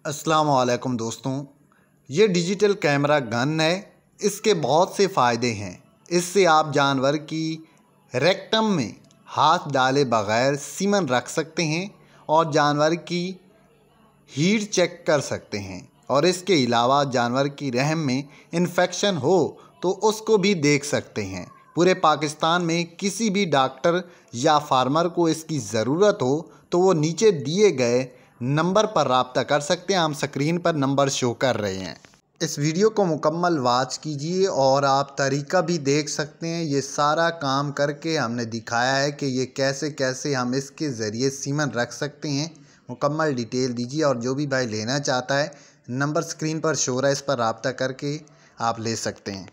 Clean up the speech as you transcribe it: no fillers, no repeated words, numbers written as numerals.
अस्सलाम वालेकुम दोस्तों, ये डिजिटल कैमरा गन है। इसके बहुत से फ़ायदे हैं। इससे आप जानवर की रेक्टम में हाथ डाले बग़ैर सीमन रख सकते हैं और जानवर की हीट चेक कर सकते हैं। और इसके अलावा जानवर की रहम में इन्फेक्शन हो तो उसको भी देख सकते हैं। पूरे पाकिस्तान में किसी भी डॉक्टर या फार्मर को इसकी ज़रूरत हो तो वो नीचे दिए गए नंबर पर रब्ता कर सकते हैं। हम स्क्रीन पर नंबर शो कर रहे हैं। इस वीडियो को मुकम्मल वॉच कीजिए और आप तरीका भी देख सकते हैं। ये सारा काम करके हमने दिखाया है कि ये कैसे कैसे हम इसके ज़रिए सीमन रख सकते हैं। मुकम्मल डिटेल दीजिए और जो भी भाई लेना चाहता है नंबर स्क्रीन पर शो है, इस पर रब्ता करके आप ले सकते हैं।